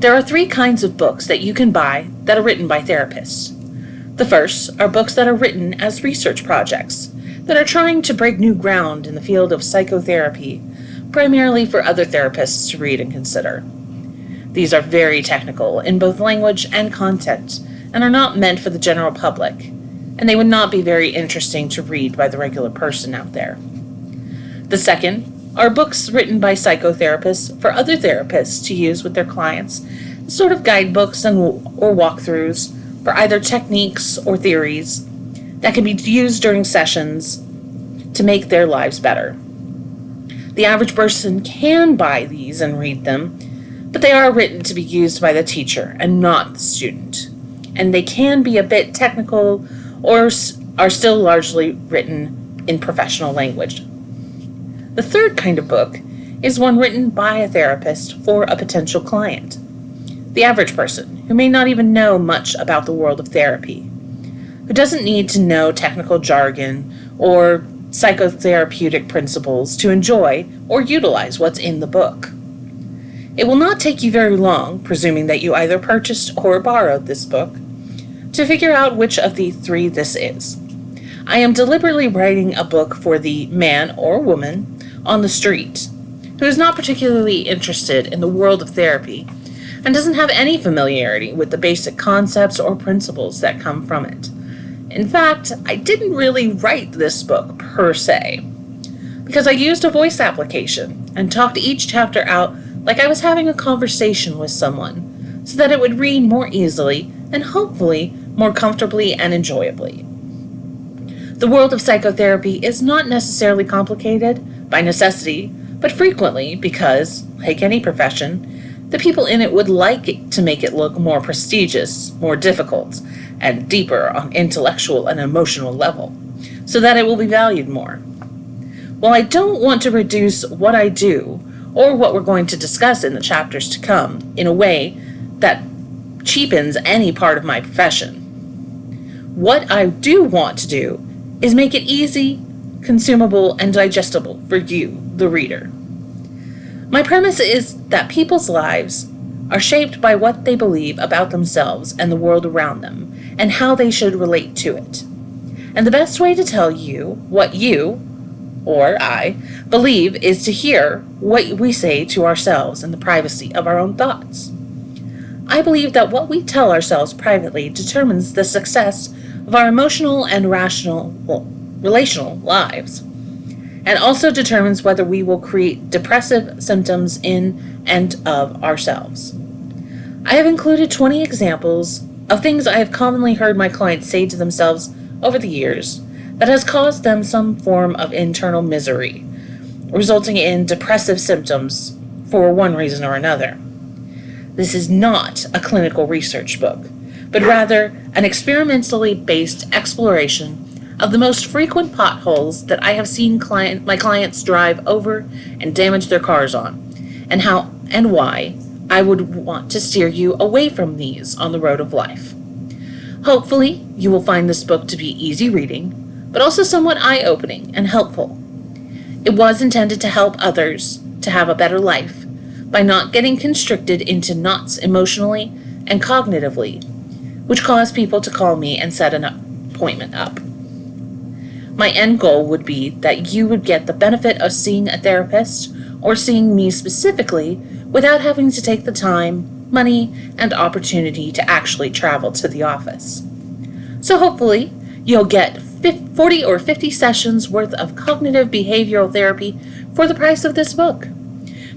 There are three kinds of books that you can buy that are written by therapists. The first are books that are written as research projects that are trying to break new ground in the field of psychotherapy, primarily for other therapists to read and consider. These are very technical in both language and content and are not meant for the general public, and they would not be very interesting to read by the regular person out there. The second are books written by psychotherapists for other therapists to use with their clients, sort of guidebooks or walkthroughs for either techniques or theories that can be used during sessions to make their lives better. The average person can buy these and read them, but they are written to be used by the teacher and not the student, and they can be a bit technical or are still largely written in professional language. The third kind of book is one written by a therapist for a potential client, the average person who may not even know much about the world of therapy, who doesn't need to know technical jargon or psychotherapeutic principles to enjoy or utilize what's in the book. It will not take you very long, presuming that you either purchased or borrowed this book, to figure out which of the three this is. I am deliberately writing a book for the man or woman on the street who is not particularly interested in the world of therapy and doesn't have any familiarity with the basic concepts or principles that come from it. In fact, I didn't really write this book per se, because I used a voice application and talked each chapter out like I was having a conversation with someone, so that it would read more easily and hopefully more comfortably and enjoyably. The world of psychotherapy is not necessarily complicated by necessity, but frequently because, like any profession, the people in it would like it to make it look more prestigious, more difficult, and deeper on intellectual and emotional level, so that it will be valued more. While I don't want to reduce what I do, or what we're going to discuss in the chapters to come, in a way that cheapens any part of my profession, what I do want to do is make it easy, consumable, and digestible for you, the reader. My premise is that people's lives are shaped by what they believe about themselves and the world around them, and how they should relate to it. And the best way to tell you what you, or I, believe is to hear what we say to ourselves in the privacy of our own thoughts. I believe that what we tell ourselves privately determines the success of our emotional and relational lives, and also determines whether we will create depressive symptoms in and of ourselves. I have included 20 examples of things I have commonly heard my clients say to themselves over the years that has caused them some form of internal misery, resulting in depressive symptoms for one reason or another. This is not a clinical research book, but rather an experimentally based exploration of the most frequent potholes that I have seen my clients drive over and damage their cars on, and how and why I would want to steer you away from these on the road of life. Hopefully, you will find this book to be easy reading, but also somewhat eye-opening and helpful. It was intended to help others to have a better life by not getting constricted into knots emotionally and cognitively, which cause people to call me and set an appointment up. My end goal would be that you would get the benefit of seeing a therapist or seeing me specifically without having to take the time, money, and opportunity to actually travel to the office. So hopefully, you'll get 40 or 50 sessions worth of cognitive behavioral therapy for the price of this book,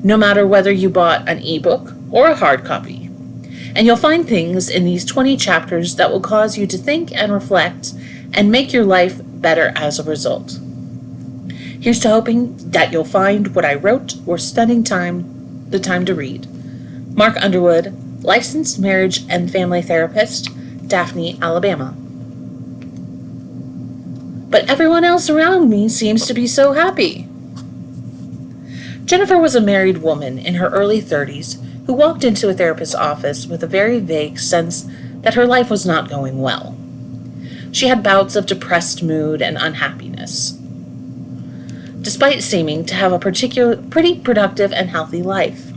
no matter whether you bought an ebook or a hard copy. And you'll find things in these 20 chapters that will cause you to think and reflect and make your life better as a result. Here's to hoping that you'll find what I wrote or spending the time to read. Mark Underwood, licensed marriage and family therapist, Daphne, Alabama. But everyone else around me seems to be so happy. Jennifer was a married woman in her early 30s who walked into a therapist's office with a very vague sense that her life was not going well. She had bouts of depressed mood and unhappiness, despite seeming to have a pretty productive and healthy life.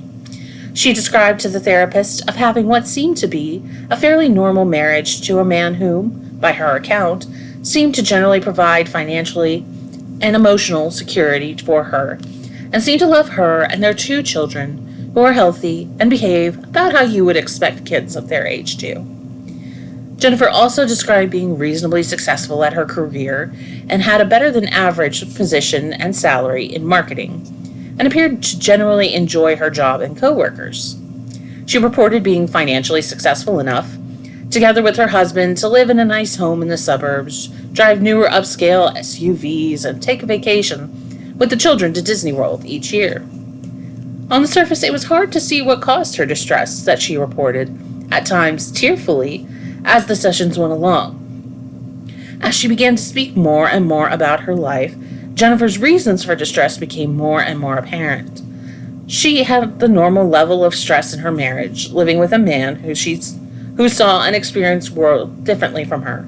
She described to the therapist of having what seemed to be a fairly normal marriage to a man whom, by her account, seemed to generally provide financially and emotional security for her, and seemed to love her and their 2 children, who are healthy and behave about how you would expect kids of their age to. Jennifer also described being reasonably successful at her career and had a better than average position and salary in marketing, and appeared to generally enjoy her job and coworkers. She reported being financially successful enough, together with her husband, to live in a nice home in the suburbs, drive newer upscale SUVs, and take a vacation with the children to Disney World each year. On the surface, it was hard to see what caused her distress that she reported, at times tearfully, as the sessions went along. As she began to speak more and more about her life, Jennifer's reasons for distress became more and more apparent. She had the normal level of stress in her marriage, living with a man who saw and experienced the world differently from her.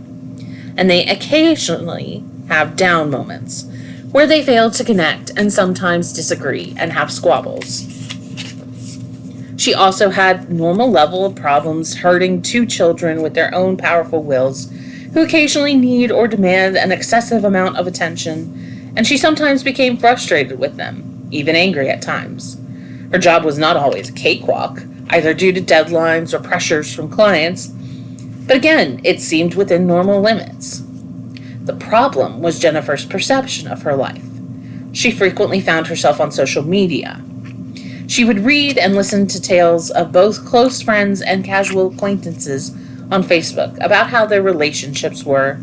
And they occasionally have down moments, where they fail to connect and sometimes disagree and have squabbles. She also had normal level of problems hurting 2 children with their own powerful wills, who occasionally need or demand an excessive amount of attention, and she sometimes became frustrated with them, even angry at times. Her job was not always a cakewalk, either due to deadlines or pressures from clients, but again, it seemed within normal limits. The problem was Jennifer's perception of her life. She frequently found herself on social media. She would read and listen to tales of both close friends and casual acquaintances on Facebook about how their relationships were,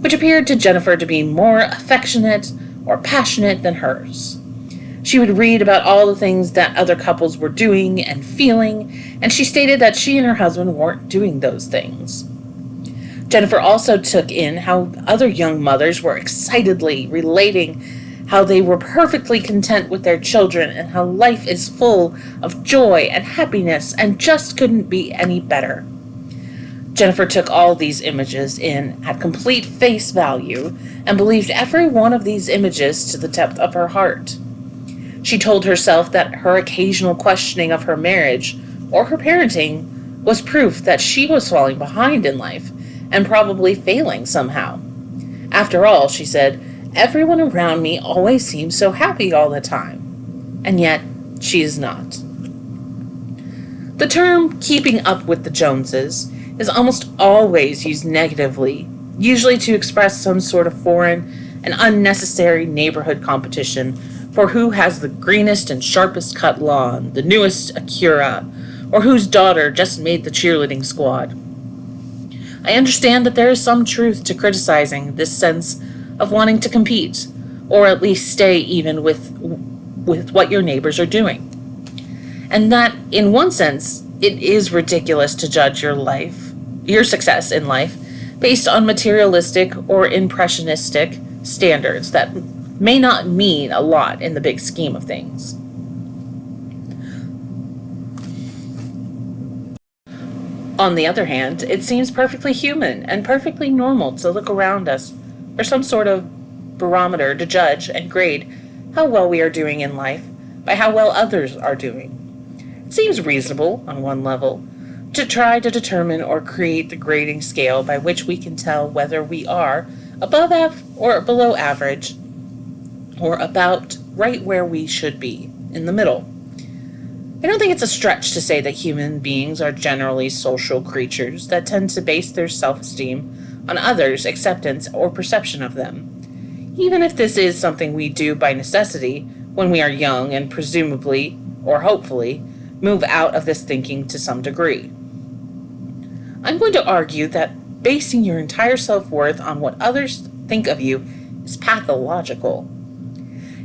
which appeared to Jennifer to be more affectionate or passionate than hers. She would read about all the things that other couples were doing and feeling, and she stated that she and her husband weren't doing those things. Jennifer also took in how other young mothers were excitedly relating how they were perfectly content with their children and how life is full of joy and happiness and just couldn't be any better. Jennifer took all these images in at complete face value and believed every one of these images to the depth of her heart. She told herself that her occasional questioning of her marriage or her parenting was proof that she was falling behind in life and probably failing somehow. After all, she said, everyone around me always seems so happy all the time, and yet she is not. The term keeping up with the Joneses is almost always used negatively, usually to express some sort of foreign and unnecessary neighborhood competition for who has the greenest and sharpest cut lawn, the newest Acura, or whose daughter just made the cheerleading squad. I understand that there is some truth to criticizing this sense of wanting to compete, or at least stay even with what your neighbors are doing. And that, in one sense, it is ridiculous to judge your success in life, based on materialistic or impressionistic standards that may not mean a lot in the big scheme of things. On the other hand, it seems perfectly human and perfectly normal to look around us for some sort of barometer to judge and grade how well we are doing in life by how well others are doing. It seems reasonable, on one level, to try to determine or create the grading scale by which we can tell whether we are above or below average, or about right where we should be, in the middle. I don't think it's a stretch to say that human beings are generally social creatures that tend to base their self-esteem on others' acceptance or perception of them, even if this is something we do by necessity when we are young and presumably, or hopefully, move out of this thinking to some degree. I'm going to argue that basing your entire self-worth on what others think of you is pathological.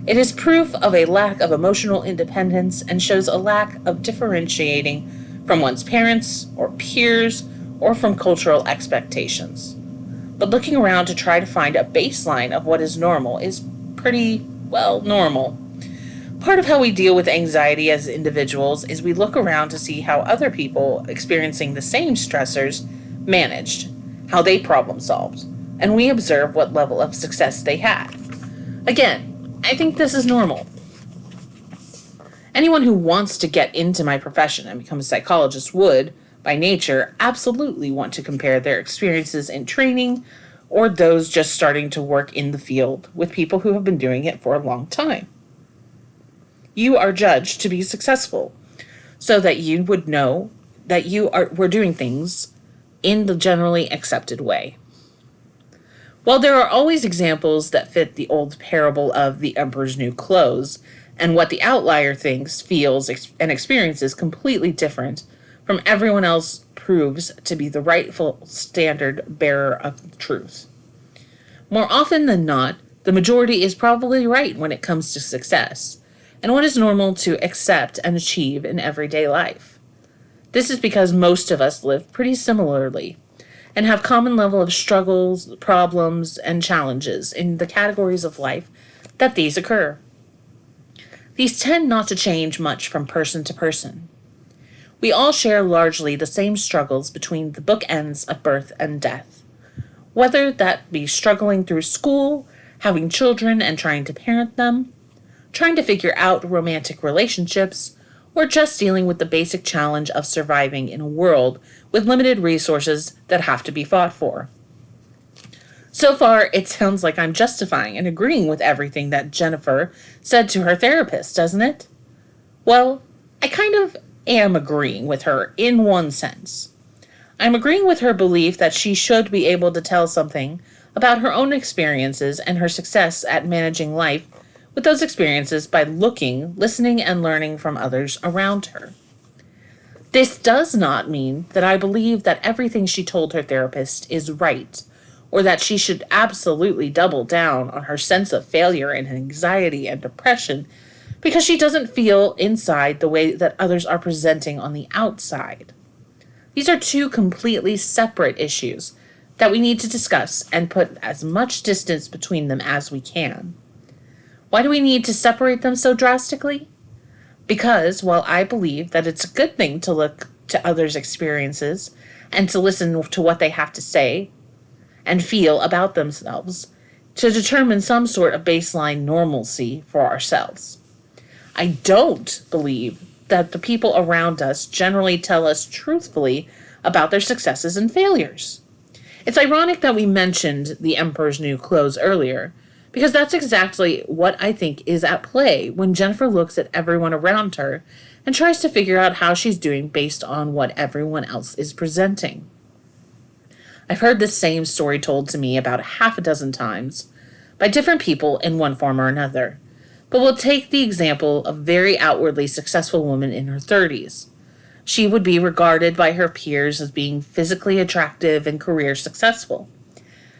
It is proof of a lack of emotional independence and shows a lack of differentiating from one's parents or peers or from cultural expectations. But looking around to try to find a baseline of what is normal is pretty, well, normal. Part of how we deal with anxiety as individuals is we look around to see how other people experiencing the same stressors managed, how they problem solved, and we observe what level of success they had. Again, I think this is normal. Anyone who wants to get into my profession and become a psychologist would, by nature, absolutely want to compare their experiences in training or those just starting to work in the field with people who have been doing it for a long time. You are judged to be successful so that you would know that we're doing things in the generally accepted way. While there are always examples that fit the old parable of the emperor's new clothes, and what the outlier thinks, feels, and experiences completely different from everyone else proves to be the rightful standard bearer of truth. More often than not, the majority is probably right when it comes to success, and what is normal to accept and achieve in everyday life. This is because most of us live pretty similarly and have common level of struggles, problems, and challenges in the categories of life that these occur. These tend not to change much from person to person. We all share largely the same struggles between the bookends of birth and death, whether that be struggling through school, having children and trying to parent them, trying to figure out romantic relationships, or just dealing with the basic challenge of surviving in a world with limited resources that have to be fought for. So far, it sounds like I'm justifying and agreeing with everything that Jennifer said to her therapist, doesn't it? Well, I kind of am agreeing with her in one sense. I'm agreeing with her belief that she should be able to tell something about her own experiences and her success at managing life with those experiences by looking, listening, and learning from others around her. This does not mean that I believe that everything she told her therapist is right, or that she should absolutely double down on her sense of failure and anxiety and depression because she doesn't feel inside the way that others are presenting on the outside. These are two completely separate issues that we need to discuss and put as much distance between them as we can. Why do we need to separate them so drastically? Because while I believe that it's a good thing to look to others' experiences and to listen to what they have to say and feel about themselves to determine some sort of baseline normalcy for ourselves, I don't believe that the people around us generally tell us truthfully about their successes and failures. It's ironic that we mentioned the Emperor's New Clothes earlier, because that's exactly what I think is at play when Jennifer looks at everyone around her and tries to figure out how she's doing based on what everyone else is presenting. I've heard this same story told to me about half a dozen times by different people in one form or another, but we'll take the example of a very outwardly successful woman in her 30s. She would be regarded by her peers as being physically attractive and career successful.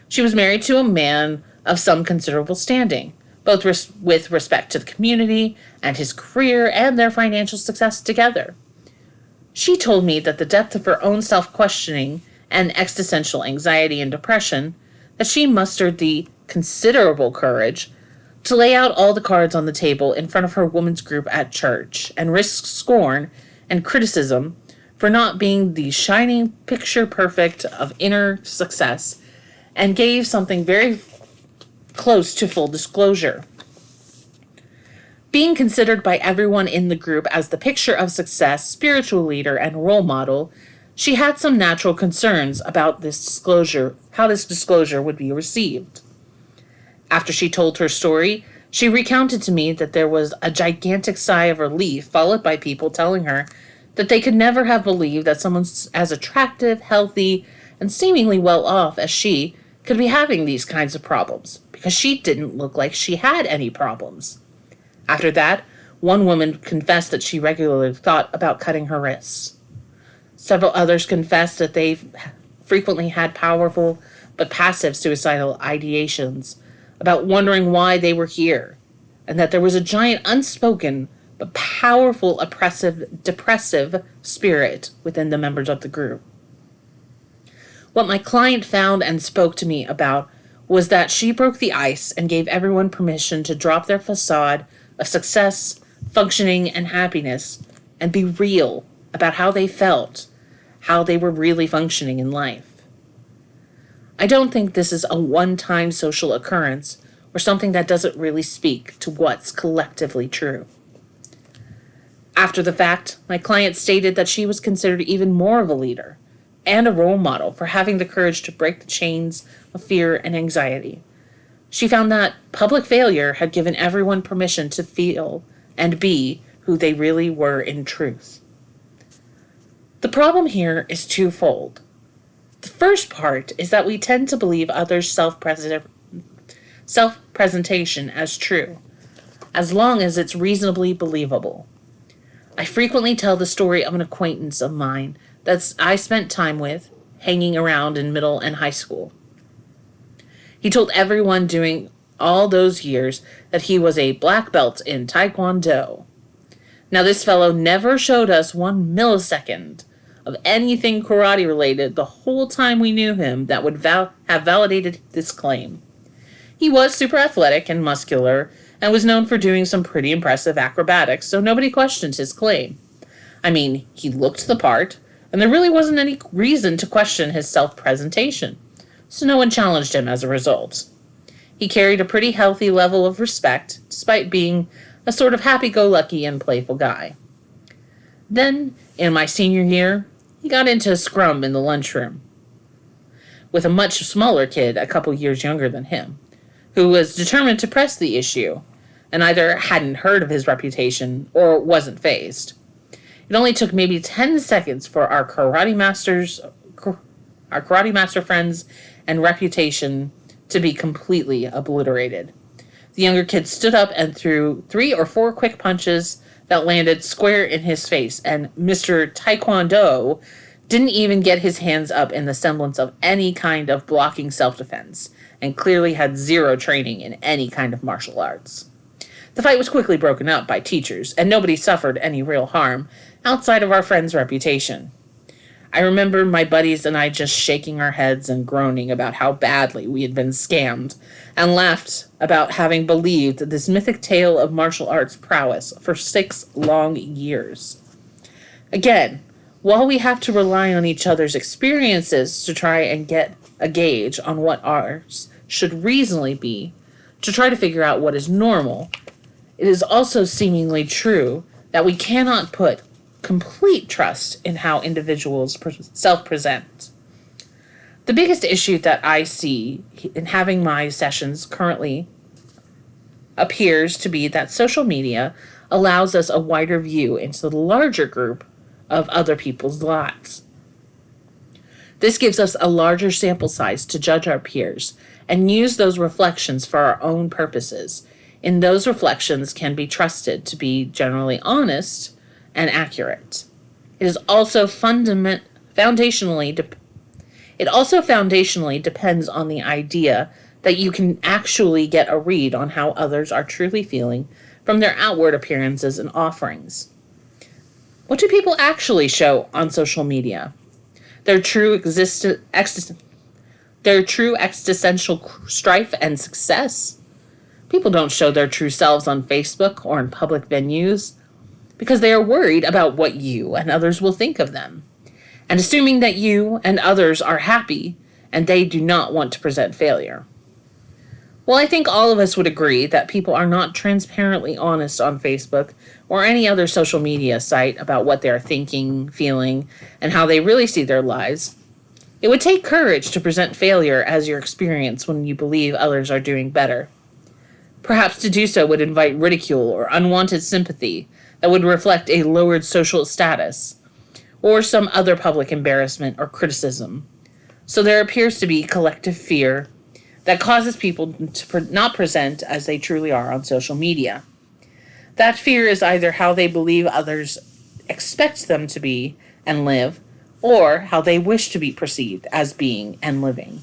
She was married to a man of some considerable standing, both with respect to the community and his career and their financial success together. She told me that the depth of her own self-questioning and existential anxiety and depression, that she mustered the considerable courage to lay out all the cards on the table in front of her women's group at church and risk scorn and criticism for not being the shining picture perfect of inner success, and gave something very close to full disclosure. Being considered by everyone in the group as the picture of success, spiritual leader, and role model, she had some natural concerns about this disclosure, how this disclosure would be received. After she told her story, she recounted to me that there was a gigantic sigh of relief, followed by people telling her that they could never have believed that someone as attractive, healthy, and seemingly well off as she could be having these kinds of problems, because she didn't look like she had any problems. After that, one woman confessed that she regularly thought about cutting her wrists. Several others confessed that they frequently had powerful but passive suicidal ideations about wondering why they were here, and that there was a giant unspoken but powerful oppressive, depressive spirit within the members of the group. What my client found and spoke to me about was that she broke the ice and gave everyone permission to drop their facade of success, functioning, and happiness and be real about how they felt, how they were really functioning in life. I don't think this is a one-time social occurrence or something that doesn't really speak to what's collectively true. After the fact, my client stated that she was considered even more of a leader and a role model for having the courage to break the chains of fear and anxiety. She found that public failure had given everyone permission to feel and be who they really were in truth. The problem here is twofold. The first part is that we tend to believe others' self-presentation as true, as long as it's reasonably believable. I frequently tell the story of an acquaintance of mine that I spent time with, hanging around in middle and high school. He told everyone during all those years that he was a black belt in Taekwondo. Now, this fellow never showed us 1 millisecond of anything karate related the whole time we knew him that would have validated this claim. He was super athletic and muscular and was known for doing some pretty impressive acrobatics, so nobody questioned his claim. I mean, he looked the part, and there really wasn't any reason to question his self-presentation, so no one challenged him as a result. He carried a pretty healthy level of respect, despite being a sort of happy-go-lucky and playful guy. Then, in my senior year, he got into a scrum in the lunchroom with a much smaller kid a couple years younger than him, who was determined to press the issue and either hadn't heard of his reputation or wasn't fazed. It only took maybe 10 seconds for our karate master friends and reputation to be completely obliterated. The younger kid stood up and threw 3 or 4 quick punches that landed square in his face, and Mr. Taekwondo didn't even get his hands up in the semblance of any kind of blocking self-defense, and clearly had zero training in any kind of martial arts. The fight was quickly broken up by teachers, and nobody suffered any real harm outside of our friend's reputation. I remember my buddies and I just shaking our heads and groaning about how badly we had been scammed, and laughed about having believed this mythic tale of martial arts prowess for 6 long years. Again, while we have to rely on each other's experiences to try and get a gauge on what ours should reasonably be, to try to figure out what is normal, it is also seemingly true that we cannot put complete trust in how individuals self-present. The biggest issue that I see in having my sessions currently appears to be that social media allows us a wider view into the larger group of other people's lives. This gives us a larger sample size to judge our peers and use those reflections for our own purposes. And those reflections can be trusted to be generally honest and accurate. It is also foundationally depends on the idea that you can actually get a read on how others are truly feeling from their outward appearances and offerings. What do people actually show on social media? Their true existential strife and success? People don't show their true selves on Facebook or in public venues because they are worried about what you and others will think of them, and assuming that you and others are happy and they do not want to present failure. Well, I think all of us would agree that people are not transparently honest on Facebook or any other social media site about what they are thinking, feeling, and how they really see their lives. It would take courage to present failure as your experience when you believe others are doing better. Perhaps to do so would invite ridicule or unwanted sympathy that would reflect a lowered social status or some other public embarrassment or criticism. So there appears to be collective fear that causes people to not present as they truly are on social media. That fear is either how they believe others expect them to be and live, or how they wish to be perceived as being and living.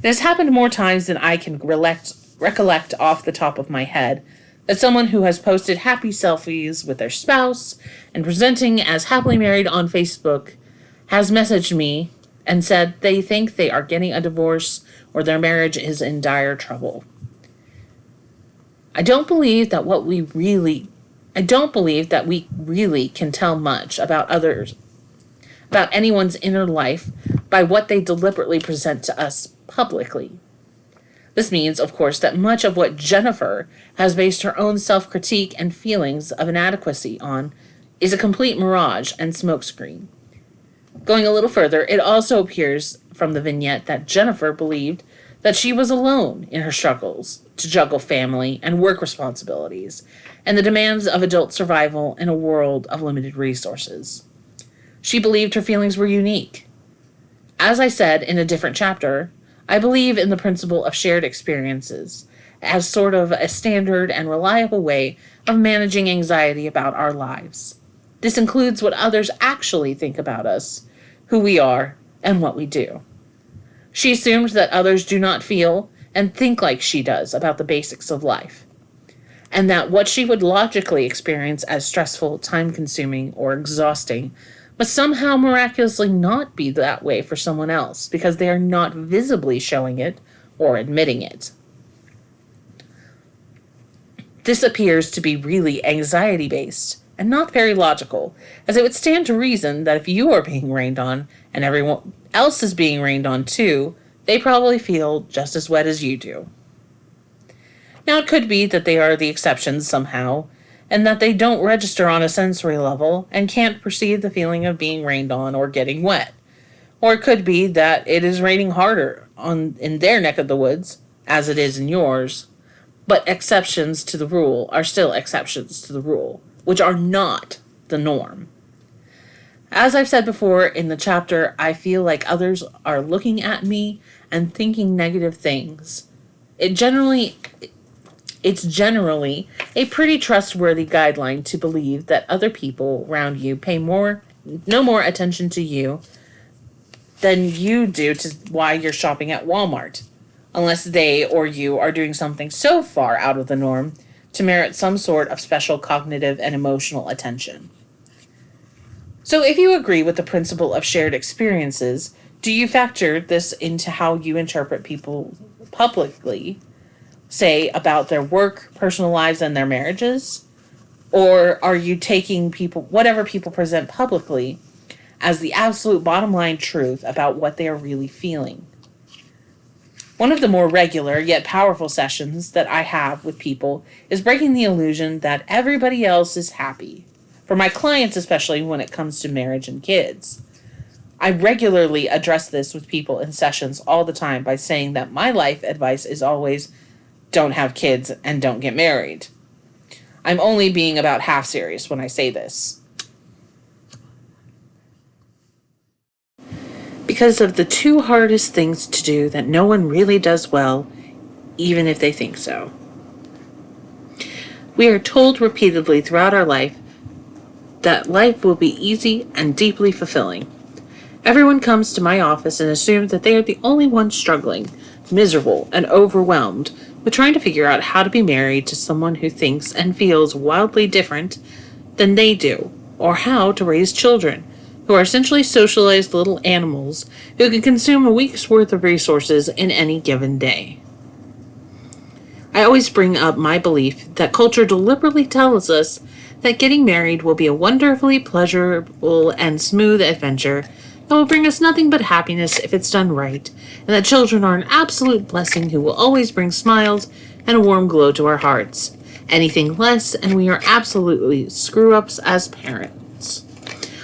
It has happened more times than I can recollect off the top of my head that someone who has posted happy selfies with their spouse and presenting as happily married on Facebook has messaged me and said they think they are getting a divorce or their marriage is in dire trouble. I don't believe that we really can tell much about others, about anyone's inner life by what they deliberately present to us publicly. This means, of course, that much of what Jennifer has based her own self-critique and feelings of inadequacy on is a complete mirage and smokescreen. Going a little further, it also appears from the vignette that Jennifer believed that she was alone in her struggles to juggle family and work responsibilities and the demands of adult survival in a world of limited resources. She believed her feelings were unique. As I said in a different chapter, I believe in the principle of shared experiences as sort of a standard and reliable way of managing anxiety about our lives. This includes what others actually think about us, who we are, and what we do. She assumed that others do not feel and think like she does about the basics of life, and that what she would logically experience as stressful, time-consuming, or exhausting must somehow miraculously not be that way for someone else because they are not visibly showing it or admitting it. This appears to be really anxiety-based and not very logical, as it would stand to reason that if you are being rained on and everyone else is being rained on too, they probably feel just as wet as you do. Now, it could be that they are the exceptions somehow, and that they don't register on a sensory level and can't perceive the feeling of being rained on or getting wet. Or it could be that it is raining harder in their neck of the woods, as it is in yours, but exceptions to the rule are still exceptions to the rule, which are not the norm. As I've said before in the chapter, I feel like others are looking at me and thinking negative things. It's generally a pretty trustworthy guideline to believe that other people around you pay no more attention to you than you do to why you're shopping at Walmart, unless they or you are doing something so far out of the norm to merit some sort of special cognitive and emotional attention. So if you agree with the principle of shared experiences, do you factor this into how you interpret people publicly, say about their work, personal lives, and their marriages? Or are you taking whatever people present publicly as the absolute bottom line truth about what they are really feeling? One of the more regular yet powerful sessions that I have with people is breaking the illusion that everybody else is happy. For my clients, especially when it comes to marriage and kids. I regularly address this with people in sessions all the time by saying that my life advice is always don't have kids and don't get married. I'm only being about half serious when I say this. Because of the two hardest things to do that no one really does well, even if they think so. We are told repeatedly throughout our life that life will be easy and deeply fulfilling. Everyone comes to my office and assumes that they are the only ones struggling, miserable, and overwhelmed with trying to figure out how to be married to someone who thinks and feels wildly different than they do, or how to raise children, who are essentially socialized little animals who can consume a week's worth of resources in any given day. I always bring up my belief that culture deliberately tells us that getting married will be a wonderfully pleasurable and smooth adventure that will bring us nothing but happiness if it's done right, and that children are an absolute blessing who will always bring smiles and a warm glow to our hearts. Anything less, and we are absolutely screw-ups as parents.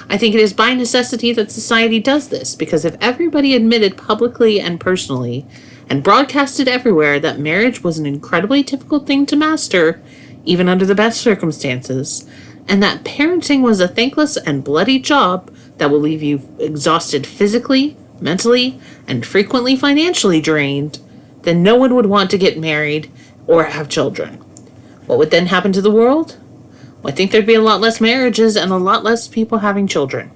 I think it is by necessity that society does this, because if everybody admitted publicly and personally, and broadcasted everywhere that marriage was an incredibly difficult thing to master, even under the best circumstances, and that parenting was a thankless and bloody job that will leave you exhausted physically, mentally, and frequently financially drained, then no one would want to get married or have children. What would then happen to the world? Well, I think there'd be a lot less marriages and a lot less people having children.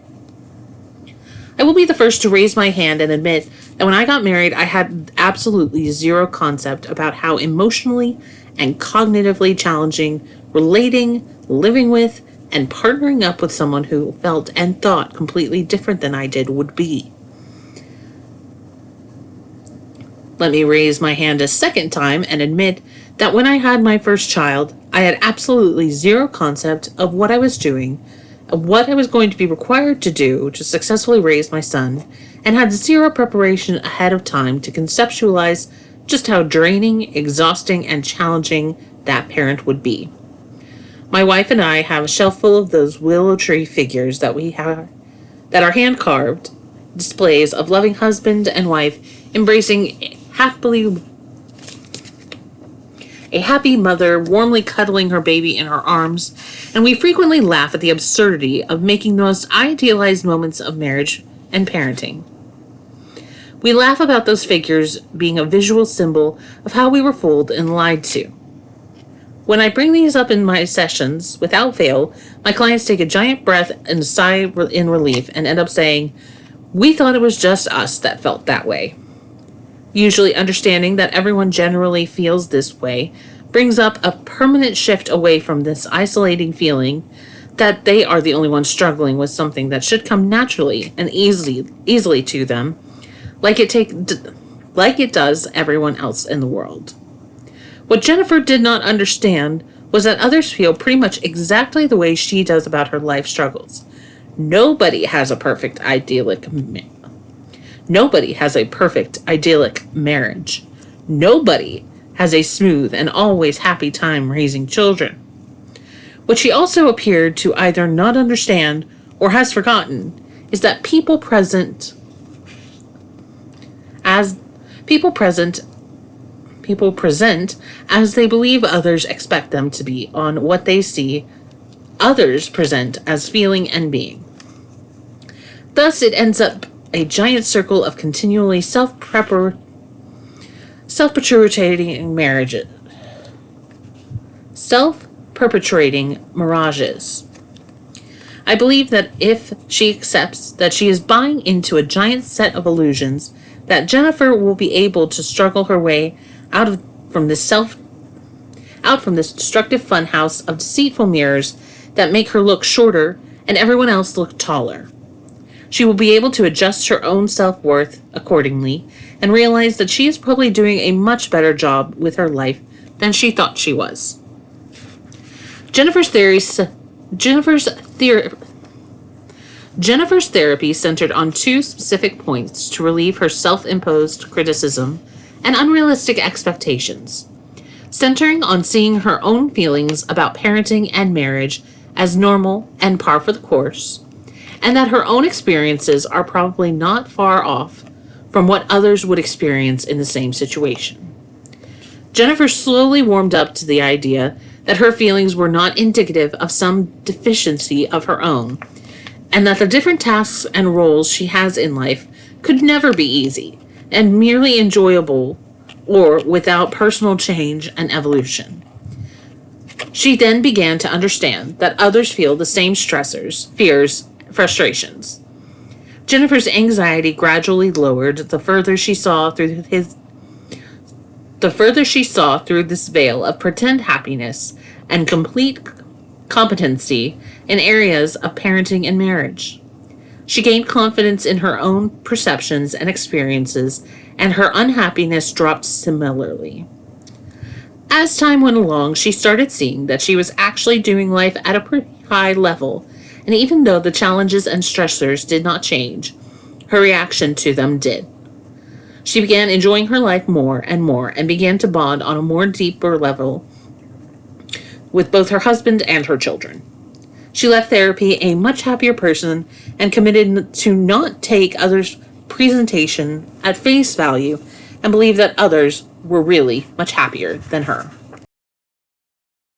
I will be the first to raise my hand and admit that when I got married, I had absolutely zero concept about how emotionally and cognitively challenging relating, living with, and partnering up with someone who felt and thought completely different than I did would be. Let me raise my hand a second time and admit that when I had my first child, I had absolutely zero concept of what I was doing, of what I was going to be required to do to successfully raise my son, and had zero preparation ahead of time to conceptualize just how draining, exhausting, and challenging that parent would be. My wife and I have a shelf full of those willow tree figures that are hand carved displays of loving husband and wife embracing a happy mother warmly cuddling her baby in her arms, and we frequently laugh at the absurdity of making the most idealized moments of marriage and parenting. We laugh about those figures being a visual symbol of how we were fooled and lied to. When I bring these up in my sessions, without fail, my clients take a giant breath and sigh in relief and end up saying, "We thought it was just us that felt that way." Usually understanding that everyone generally feels this way brings up a permanent shift away from this isolating feeling that they are the only ones struggling with something that should come naturally and easily to them, like it does everyone else in the world. What Jennifer did not understand was that others feel pretty much exactly the way she does about her life struggles. Nobody has a perfect idyllic marriage. Nobody has a smooth and always happy time raising children. What she also appeared to either not understand or has forgotten is that people present as they believe others expect them to be on what they see others present as feeling and being. Thus, it ends up a giant circle of continually self-perpetuating mirages. I believe that if she accepts that she is buying into a giant set of illusions, that Jennifer will be able to struggle her way out from this destructive funhouse of deceitful mirrors that make her look shorter and everyone else look taller. She will be able to adjust her own self-worth accordingly and realize that she is probably doing a much better job with her life than she thought she was. Jennifer's therapy centered on two specific points to relieve her self-imposed criticism and unrealistic expectations, centering on seeing her own feelings about parenting and marriage as normal and par for the course, and that her own experiences are probably not far off from what others would experience in the same situation. Jennifer slowly warmed up to the idea that her feelings were not indicative of some deficiency of her own, and that the different tasks and roles she has in life could never be easy and merely enjoyable or without personal change and evolution. She then began to understand that others feel the same stressors, fears, frustrations. Jennifer's anxiety gradually lowered the further she saw through this veil of pretend happiness and complete competency in areas of parenting and marriage. She gained confidence in her own perceptions and experiences, and her unhappiness dropped similarly. As time went along, she started seeing that she was actually doing life at a pretty high level, and even though the challenges and stressors did not change, her reaction to them did. She began enjoying her life more and began to bond on a more deeper level with both her husband and her children. She left therapy a much happier person and committed to not take others' presentation at face value and believe that others were really much happier than her.